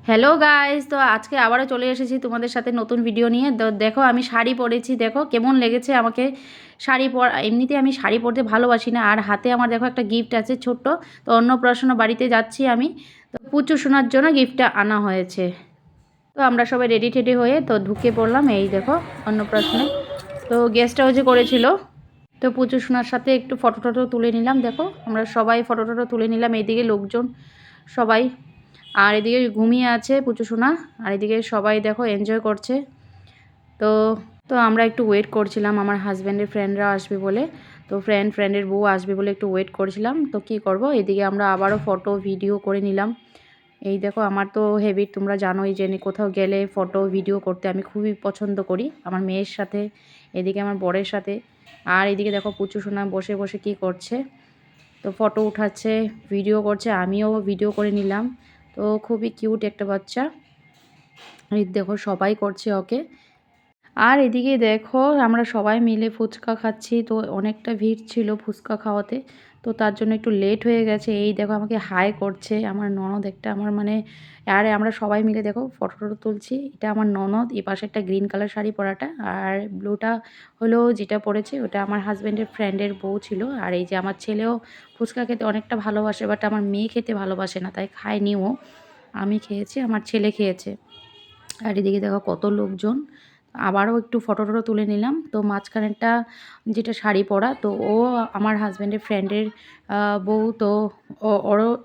Hello guys, তো আজকে আবারও চলে এসেছি তোমাদের সাথে নতুন ভিডিও নিয়ে। তো দেখো আমি শাড়ি পরেছি, দেখো কেমন লেগেছে আমাকে শাড়ি পরা। এমনিতে আমি শাড়ি পরতে ভালোবাসি না, আর হাতে আমার দেখো একটা গিফট আছে ছোট্ট। তো অন্নপ্রাশন বাড়িতে যাচ্ছি আমি, তো পুচু শোনার জন্য গিফটটা আনা হয়েছে। তো আমরা সবাই রেডি টেডি হয়ে তো ঢুকে পড়লাম, এই দেখো অন্নপ্রাশনে। তো গেস্ট হাউসে করেছিল, তো পুচু শোনার সাথে একটু ফটো টটো তুলে নিলাম। দেখো আমরা সবাই ফটো টটো তুলে নিলাম, এইদিকে লোকজন সবাই, আর এদিকে ঘুমিয়ে আছে পুচু সোনা, আর এদিকে সবাই দেখো এনজয় করছে। তো তো আমরা একটু ওয়েট করছিলাম আমার হাজব্যান্ডের ফ্রেন্ডরা আসবে বলে। তো ফ্রেন্ডের বউ আসবে বলে একটু ওয়েট করছিলাম। তো কি করব, এদিকে আমরা আবারও ফটো ভিডিও করে নিলাম। এই দেখো আমার তো হ্যাবিট, তোমরা জানোই যে কোথাও গেলে ফটো ভিডিও করতে আমি খুবই পছন্দ করি, আমার মেয়ের সাথে, এদিকে আমার বরের সাথে। আর এদিকে দেখো পুচু সোনা বসে বসে কি করছে, তো ফটো উঠাচ্ছে, ভিডিও করছে, আমিও ভিডিও করে নিলাম। তো খুবই কিউট একটা বাচ্চা, এই দেখো সবাই করছে ওকে। আর এদিকে দেখো আমরা সবাই মিলে ফুচকা খাচ্ছি, তো অনেকটা ভিড় ছিল ফুচকা খাওয়াতে, তো তার জন্য একটু লেট হয়ে গেছে। এই দেখো আমাকে হাই করছে আমার ননদ একটা, আমার মানে, আর আমরা সবাই মিলে দেখো ফটো টটো তুলছি। এটা আমার ননদ, এই পাশে একটা গ্রিন কালার শাড়ি পরাটা, আর ব্লুটা হলো যেটা পরেছে ওটা আমার হাজব্যান্ডের ফ্রেন্ডের বউ ছিল। আর এই যে আমার ছেলেও ফুচকা খেতে অনেকটা ভালোবাসে, বাট আমার মেয়ে খেতে ভালোবাসে না, তাই খায়নি ও। আমি খেয়েছি, আমার ছেলে খেয়েছে। আর এদিকে দেখো কত লোকজন, আবারও একটু ফটো টটো তুলে নিলাম। তো মাঝখানেরটা যেটা শাড়ি পরা, তো ও আমার হাজব্যান্ডের ফ্রেন্ডের বউ, তো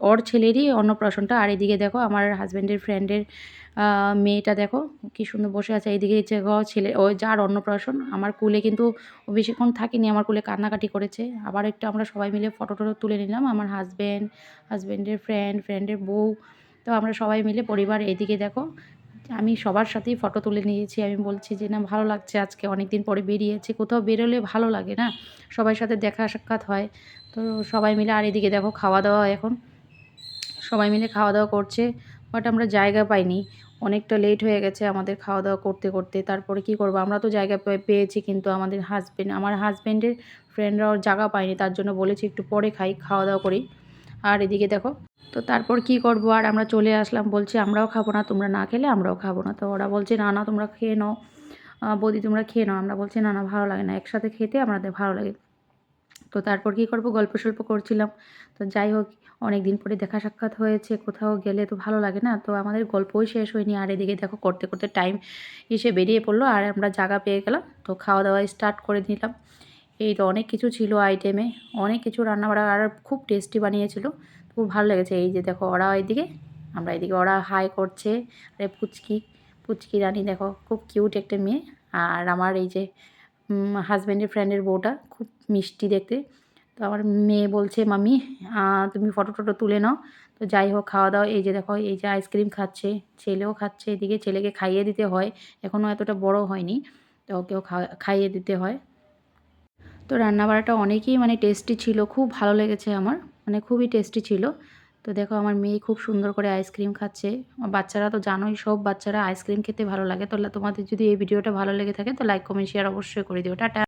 ওর ছেলেরই অন্নপ্রাশনটা। আর এদিকে দেখো আমার হাজব্যান্ডের ফ্রেন্ডের মেয়েটা দেখো কি সুন্দর বসে আছে। এইদিকে ছেলে ও যার অন্নপ্রাশন, আমার কুলে কিন্তু ও বেশিক্ষণ থাকেনি, আমার কুলে কান্নাকাটি করেছে। আবার একটু আমরা সবাই মিলে ফটো টটো তুলে নিলাম, আমার হাজব্যান্ডের ফ্রেন্ডের বউ, তো আমরা সবাই মিলে পরিবার। এইদিকে দেখো আমি সবার সাথেই ফটো তুলে নিয়েছি। আমি বলছি যে না, ভালো লাগছে, আজকে অনেক দিন পরে বেরিয়েছি, কোথাও বেরোলে ভালো লাগে না, সবার সাথে দেখা সাক্ষাৎ হয়। তো সবাই মিলে, আর এদিকে দেখো খাওয়া দাওয়া, এখন সবাই মিলে খাওয়া দাওয়া করছে, বাট আমরা জায়গা পাইনি, অনেকটা লেট হয়ে গেছে আমাদের খাওয়া দাওয়া করতে করতে। তারপরে কি করব, আমরা তো জায়গা পেয়েছি, কিন্তু আমার হাজব্যান্ডের ফ্রেন্ডরাও জায়গা পায়নি, তার জন্য বলেছি একটু পরে খাওয়া দাওয়া করি। আর এদিকে দেখো, তো তারপর কি করব, আর আমরা চলে আসলাম, বলছি আমরাও খাবো না, তোমরা না খেলে আমরাও খাবো না। তো ওরা বলছে না না তোমরা খেয়ে নাও, বৌদি তোমরা খেয়ে নাও। আমরা বলছি না না, ভালো লাগে না, একসাথে খেতে আমাদের ভালো লাগে। তো তারপর কি করব, গল্প সল্প করছিলাম। তো যাই হোক, অনেক দিন পরে দেখা সাক্ষাৎ হয়েছে, কোথাও গেলে তো ভালো লাগে না, তো আমাদের গল্পই শেষ হয়নি। আর এদিকে দেখো করতে করতে টাইম এসে বেরিয়ে পড়লো, আর আমরা জায়গা পেয়ে গেলাম, তো খাওয়া দাওয়া স্টার্ট করে দিলাম। এই তো অনেক কিছু ছিল আইটেমে, অনেক কিছু রান্না বাড়া, আর খুব টেস্টি বানিয়েছিল, খুব ভালো লেগেছে। এই যে দেখো ওরা এদিকে, আমরা এদিকে, ওরা হাই করছে। আরে পুচকি রানী দেখো, খুব কিউট একটা মেয়ে। আর আমার এই যে হাজব্যান্ডের ফ্রেন্ডের বউটা খুব মিষ্টি দেখতে। তো আমার মেয়ে বলছে মাম্মি তুমি ফটো টটো তুলে নাও। তো যাই হোক খাওয়া দাওয়া, এই যে দেখো এই যে আইসক্রিম খাচ্ছে, ছেলেও খাচ্ছে, এদিকে ছেলেকে খাইয়ে দিতে হয়, এখনও এতটা বড় হয়নি, তো ওকেও খাইয়ে দিতে হয়। তো রান্নাবাড়াটা অনেকই মানে টেস্টি ছিল, খুব ভালো লেগেছে আমার, মানে খুবই টেস্টি ছিল। তো দেখো আমার মেয়ে খুব সুন্দর করে আইসক্রিম খাচ্ছে। বাচ্চারা তো জানোই, সব বাচ্চারা আইসক্রিম খেতে ভালো লাগে। তো তোমাদের যদি এই ভিডিওটা ভালো লেগে থাকে তো লাইক কমেন্ট শেয়ার অবশ্যই করে দিও। টাটা।